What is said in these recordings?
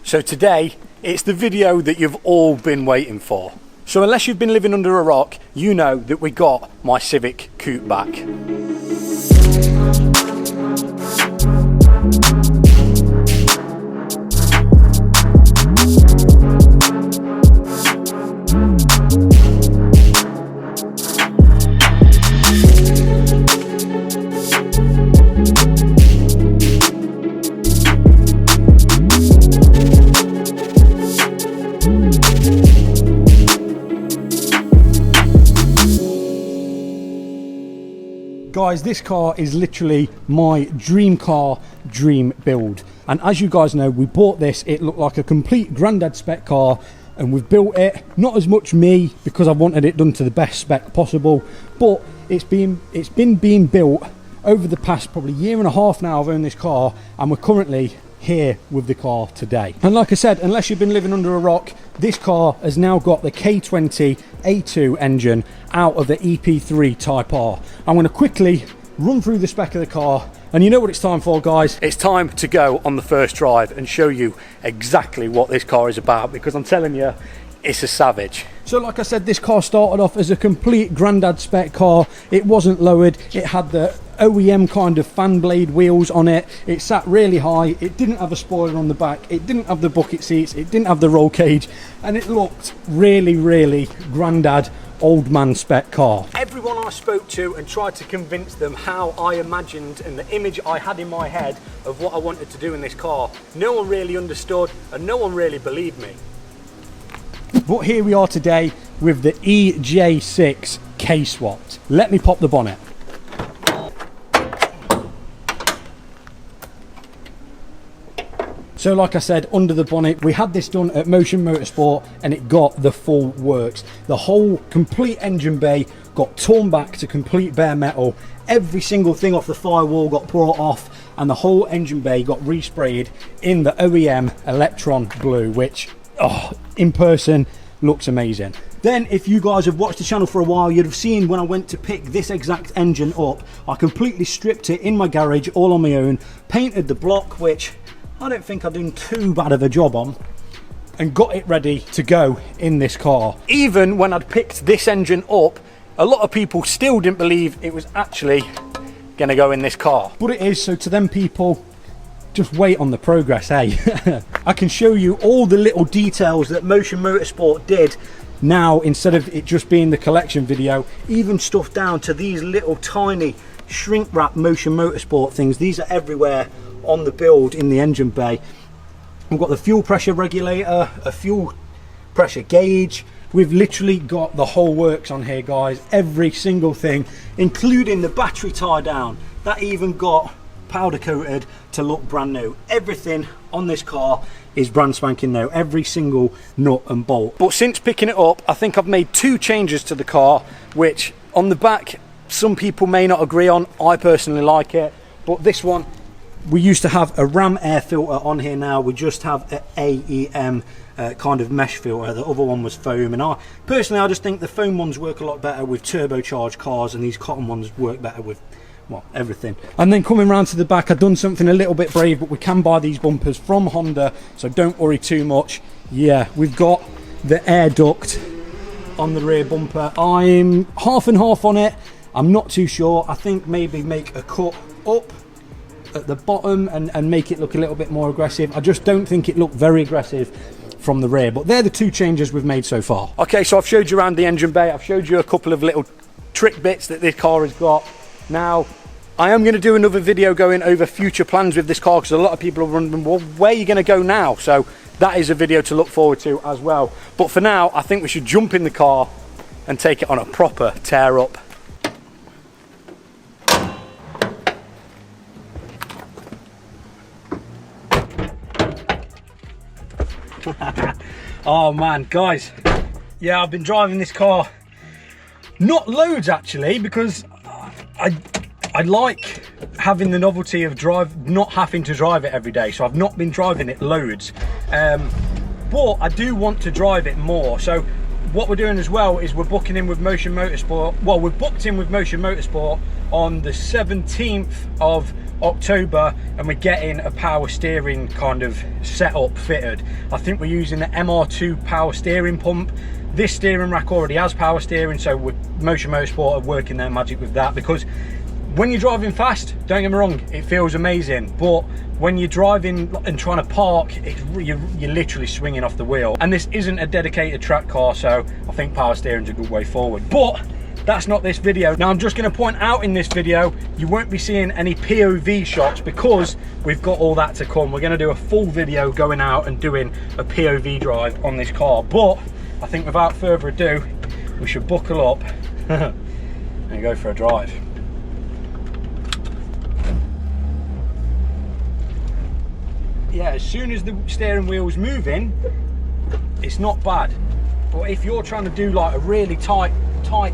So today, it's the video that you've all been waiting for. So unless you've been living under a rock, you know that we got my Civic Coupe back. Guys, this car is literally my dream car, dream build. And as you guys know, we bought this, it looked like a complete granddad spec car, and we've built it, not as much me, because I wanted it done to the best spec possible, but it's been being built over the past probably year and a half now. I've owned this car, and we're currently here with the car today. And like I said, unless you've been living under a rock, this car has now got the K20 A2 engine out of the EP3 Type R. I'm going to quickly run through the spec of the car, and you know what it's time for, guys. It's time to go on the first drive and show you exactly what this car is about, because I'm telling you, it's a savage. So like I said, this car started off as a complete granddad spec car. It wasn't lowered, it had the OEM kind of fan blade wheels on it. It sat really high, it didn't have a spoiler on the back, it didn't have the bucket seats, it didn't have the roll cage, and it looked really granddad old man spec car. Everyone I spoke to and tried to convince them how I imagined and the image I had in my head of what I wanted to do in this car, no one really understood and no one really believed me. But here we are today with the EJ6 K-swapped. Let me pop the bonnet. So like I said, under the bonnet, we had this done at Motion Motorsport and it got the full works. The whole complete engine bay got torn back to complete bare metal. Every single thing off the firewall got brought off, and the whole engine bay got resprayed in the OEM Electron Blue, which, in person, looks amazing. Then, if you guys have watched the channel for a while, you'd have seen when I went to pick this exact engine up, I completely stripped it in my garage all on my own, painted the block, which I don't think I've done too bad of a job on, and got it ready to go in this car. Even when I'd picked this engine up, a lot of people still didn't believe it was actually going to go in this car. But it is, so to them people, just wait on the progress, eh? I can show you all the little details that Motion Motorsport did now, instead of it just being the collection video, even stuff down to these little tiny shrink wrap Motion Motorsport things. These are everywhere on the build in the engine bay. We've got the fuel pressure regulator, a fuel pressure gauge. We've literally got the whole works on here, guys. Every single thing, including the battery tie down. That even got powder coated to look brand new. Everything on this car is brand spanking new, every single nut and bolt. But since picking it up, I think I've made 2 changes to the car, which on the back some people may not agree on. I personally like it, but this one, we used to have a ram air filter on here, now we just have an AEM kind of mesh filter. The other one was foam, and I just think the foam ones work a lot better with turbocharged cars, and these cotton ones work better with, well, everything. And then coming round to the back, I've done something a little bit brave, but we can buy these bumpers from Honda, so don't worry too much. Yeah, we've got the air duct on the rear bumper. I'm half and half on it. I'm not too sure. I think maybe make a cut up at the bottom and make it look a little bit more aggressive. I just don't think it looked very aggressive from the rear, but they're the 2 changes we've made so far. Okay, so I've showed you around the engine bay. I've showed you a couple of little trick bits that this car has got. Now, I am going to do another video going over future plans with this car, because a lot of people are wondering, well, where are you going to go now? So that is a video to look forward to as well. But for now, I think we should jump in the car and take it on a proper tear up. Oh man, guys, yeah, I've been driving this car, not loads actually, because I like having the novelty of not having to drive it every day, so I've not been driving it loads, but I do want to drive it more. So what we're doing as well is we're booking in with Motion Motorsport. Well, we're booked in with Motion Motorsport on the 17th of October, and we're getting a power steering kind of setup fitted. I think we're using the MR2 power steering pump. This steering rack already has power steering, so Motion Motorsport are working their magic with that, because when you're driving fast, don't get me wrong, it feels amazing, but when you're driving and trying to park, you're literally swinging off the wheel. And this isn't a dedicated track car, so I think power steering's a good way forward. But that's not this video. Now, I'm just going to point out in this video, you won't be seeing any POV shots because we've got all that to come. We're going to do a full video going out and doing a POV drive on this car. But I think without further ado, we should buckle up and go for a drive. Yeah, as soon as the steering wheel's moving, it's not bad. But if you're trying to do like a really tight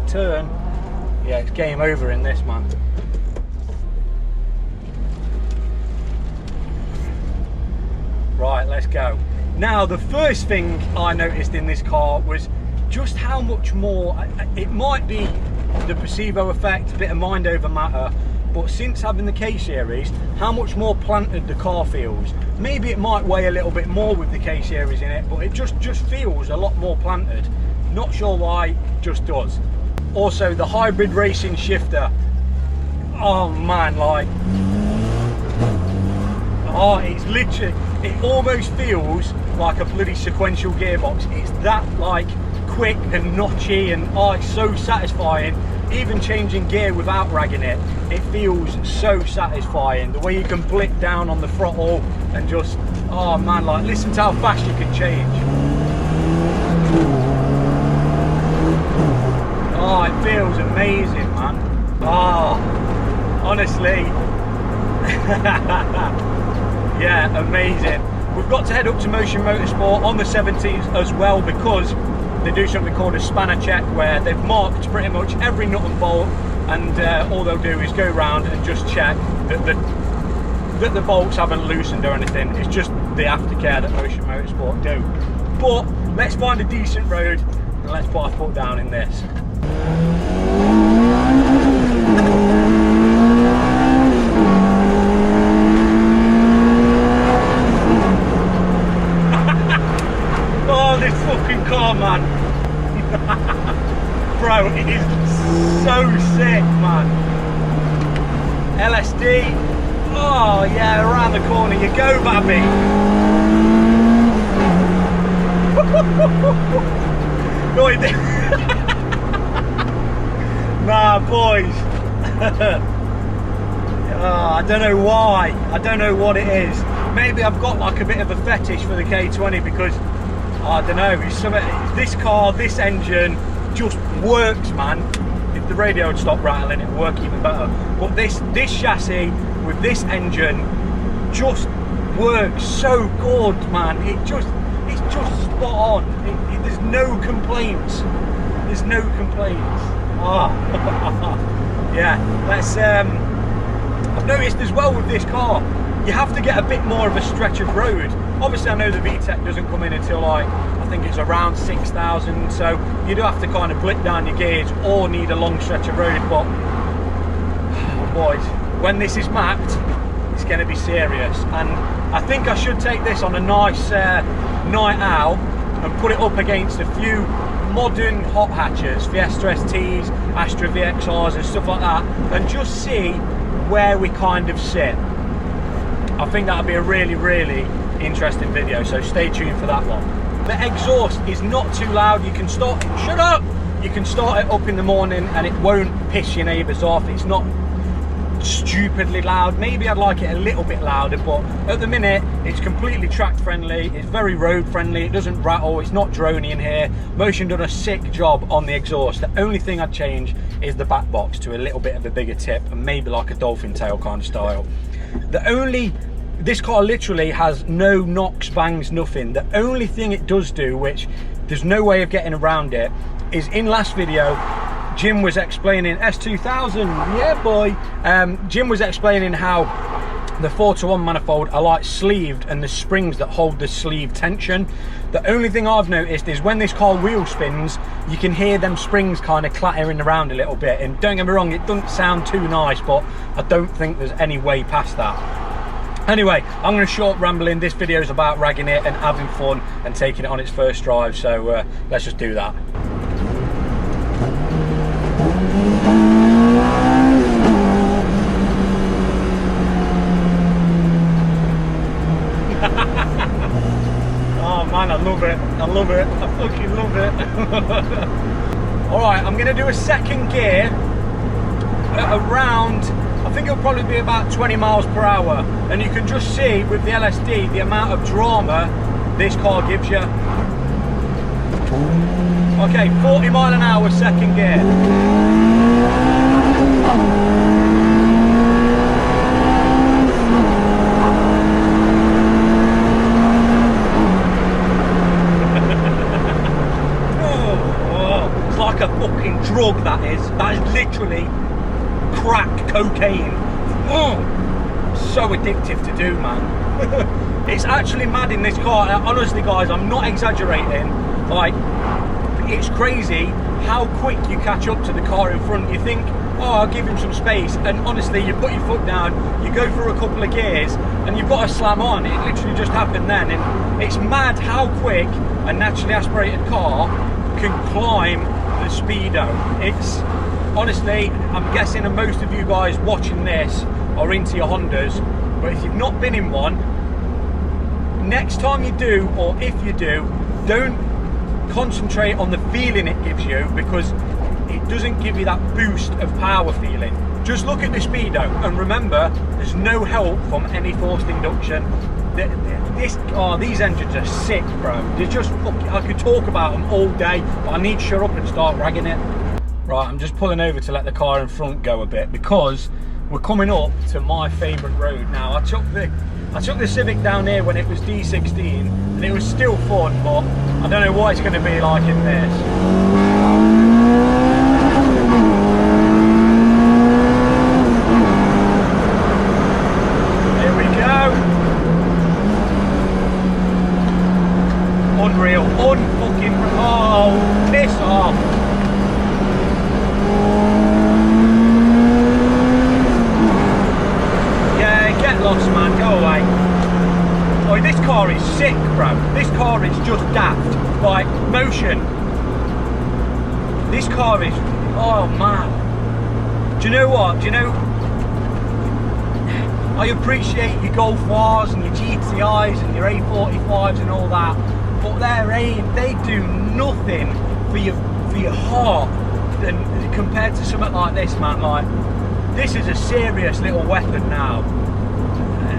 turn, yeah, it's game over in this, man. Right, let's go. Now, the first thing I noticed in this car was just how much more, it might be the placebo effect, a bit of mind over matter, but since having the K-Series, how much more planted the car feels. Maybe it might weigh a little bit more with the K-Series in it, but it just feels a lot more planted. Not sure why, just does. Also, the hybrid racing shifter. Oh man, like, oh, it's literally, it almost feels like a bloody sequential gearbox. It's that like quick and notchy, and oh, it's so satisfying. Even changing gear without ragging it, it feels so satisfying. The way you can blick down on the throttle and just, oh man, like, listen to how fast you can change. Oh, it feels amazing, man. Oh, honestly. Yeah, amazing. We've got to head up to Motion Motorsport on the 17th as well, because they do something called a spanner check, where they've marked pretty much every nut and bolt, and all they'll do is go around and just check that the bolts haven't loosened or anything. It's just the aftercare that Motion Motorsport do. But let's find a decent road and let's put our foot down in this. Oh, this fucking car, man. Bro, it is so sick, man. LSD. Oh yeah, around the corner you go, baby. No, it didn't. Nah, boys. Oh, I don't know why. I don't know what it is. Maybe I've got like a bit of a fetish for the K20, because I don't know, it's this car, this engine just works, man. If the radio would stop rattling, it would work even better. But this chassis with this engine just works so good, man. It's just spot on. There's no complaints. There's no complaints. Oh. Yeah, let's. I've noticed as well with this car, you have to get a bit more of a stretch of road. Obviously, I know the VTEC doesn't come in until like, I think it's around 6,000, so you do have to kind of blick down your gears or need a long stretch of road. But oh boys, when this is mapped, it's going to be serious. And I think I should take this on a nice night out and put it up against a few modern hot hatches, Fiesta STs, Astra VXRs and stuff like that, and just see where we kind of sit. I think that'll be a really, really interesting video, so stay tuned for that one. The exhaust is not too loud. You can start, shut up! You can start it up in the morning and it won't piss your neighbours off. It's not stupidly loud. Maybe I'd like it a little bit louder, but at the minute it's completely track friendly. It's very road friendly. It doesn't rattle. It's not drony in here. Motion done a sick job on the exhaust. The only thing I'd change is the back box to a little bit of a bigger tip, and maybe like a dolphin tail kind of style. This car literally has no knocks, bangs, nothing. The only thing it does do, which there's no way of getting around it, is in last video Jim was explaining S2000, yeah boy. Jim was explaining how The 4-to-1 manifold are like sleeved, and the springs that hold the sleeve tension. The only thing I've noticed is when this car wheel spins, you can hear them springs kind of clattering around a little bit. And don't get me wrong, it doesn't sound too nice, but I don't think there's any way past that. Anyway, I'm going to short rambling. This video is about ragging it and having fun and taking it on its first drive. So let's just do that. Oh man, I love it. I love it. I fucking love it. Alright, I'm going to do a second gear at around, I think it'll probably be about 20 miles per hour. And you can just see with the LSD the amount of drama this car gives you. Okay, 40 mile an hour second gear. Like a fucking drug, that is literally crack cocaine. Oh, so addictive to do, man. It's actually mad in this car. Honestly guys, I'm not exaggerating. Like, it's crazy how quick you catch up to the car in front. You think, oh, I'll give him some space, and honestly you put your foot down, you go for a couple of gears and you've got to slam on. It literally just happened then. And it's mad how quick a naturally aspirated car can climb the speedo. It's honestly, I'm guessing that most of you guys watching this are into your Hondas, but if you've not been in one, next time you do, or if you do, don't concentrate on the feeling it gives you, because it doesn't give you that boost of power feeling. Just look at the speedo and remember, there's no help from any forced induction. These engines are sick, bro. They're just, I could talk about them all day, but I need to shut up and start ragging it. Right, I'm just pulling over to let the car in front go a bit, because we're coming up to my favourite road now. I took the Civic down here when it was D16, and it was still fun, but I don't know what it's going to be like in this. Unreal, unfucking, oh, piss off. Yeah, get lost, man, go away. Oh, this car is sick, bro. This car is just daft. Like, motion. This car is, oh man. Do you know what? Do you know, I appreciate your Golf Wars and your GTIs and your A45s and all that, but they do nothing for your heart than compared to something like this, man. Like, this is a serious little weapon now.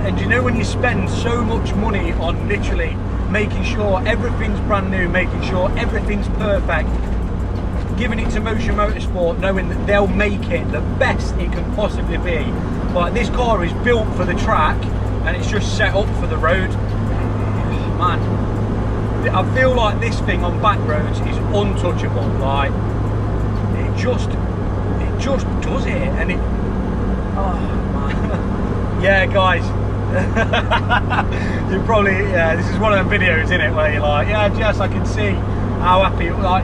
And you know, when you spend so much money on literally making sure everything's brand new, making sure everything's perfect, giving it to Motion Motorsport, knowing that they'll make it the best it can possibly be. Like, this car is built for the track and it's just set up for the road. Man, I feel like this thing on back roads is untouchable. Like, it just does it, and it, oh man. Yeah guys, you probably, yeah, this is one of them videos, isn't it, where you're like, yeah Jess, I can see how happy, like,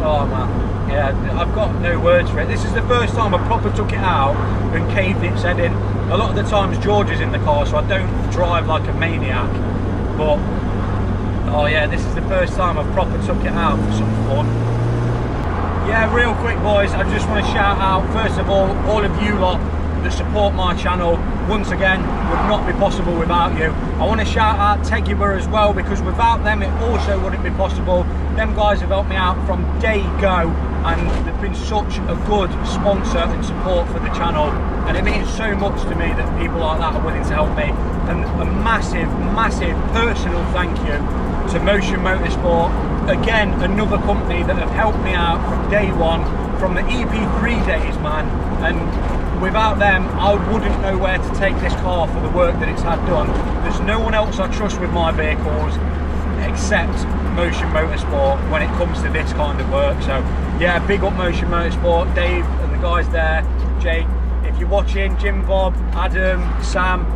oh man, yeah, I've got no words for it. This is the first time I proper took it out and caved its head in. A lot of the times George is in the car, so I don't drive like a maniac, but oh yeah, this is the first time I've proper took it out for some fun. Yeah, real quick boys, I just want to shout out, first of all of you lot that support my channel. Once again, would not be possible without you. I want to shout out Teguba as well, because without them it also wouldn't be possible. Them guys have helped me out from day go, and they've been such a good sponsor and support for the channel, and it means so much to me that people like that are willing to help me. And a massive personal thank you to Motion Motorsport, again another company that have helped me out from day one, from the EP3 days, man. And without them I wouldn't know where to take this car for the work that it's had done. There's no one else I trust with my vehicles except Motion Motorsport when it comes to this kind of work. So yeah, big up Motion Motorsport, Dave and the guys there, Jake, if you're watching, Jim, Bob, Adam, Sam,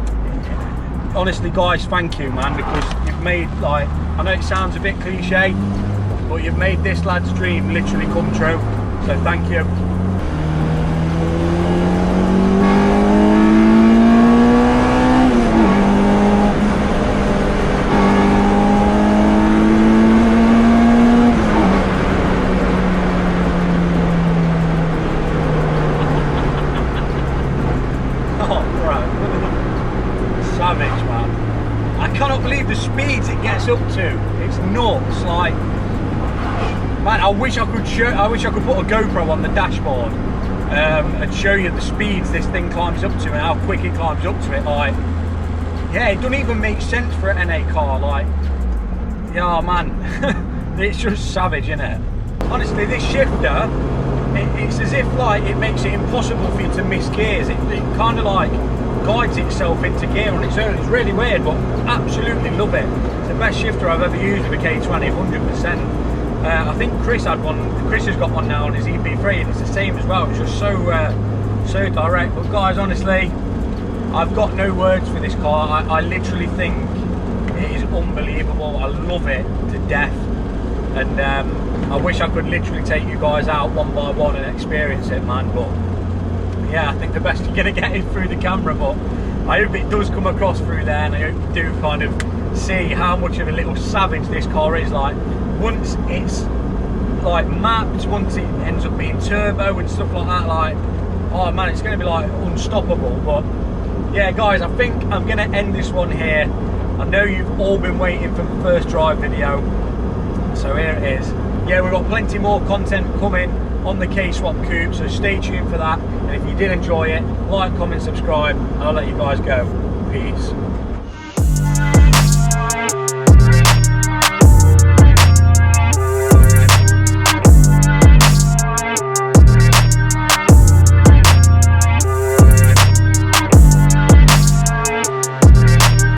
honestly guys, thank you man, because you've made, like, I know it sounds a bit cliche, but you've made this lad's dream literally come true, so thank you. Savage, man. I cannot believe the speeds it gets up to. It's nuts. Like, man, I wish I could put a GoPro on the dashboard and show you the speeds this thing climbs up to and how quick it climbs up to it. Like, yeah, it doesn't even make sense for an NA car. Like, yeah, man, it's just savage, isn't it? Honestly, this shifter, it's as if like it makes it impossible for you to miss gears. It kind of like guides itself into gear on its own. It's really weird, but absolutely love it. It's the best shifter I've ever used with a K20, 100%. I think Chris had one. Chris has got one now on his EP3, and it's the same as well. It's just so direct. But guys, honestly, I've got no words for this car. I literally think it is unbelievable. I love it to death, and I wish I could literally take you guys out one by one and experience it, man. But yeah, I think the best you're gonna get is through the camera, but I hope it does come across through there, and I hope you do kind of see how much of a little savage this car is. Like, once it's like mapped, once it ends up being turbo and stuff like that, like, oh man, it's gonna be like unstoppable. But yeah guys, I think I'm gonna end this one here. I know you've all been waiting for the first drive video, so here it is. Yeah, we've got plenty more content coming on the K-Swap Coupe, so stay tuned for that. And if you did enjoy it, like, comment, subscribe, and I'll let you guys go. Peace.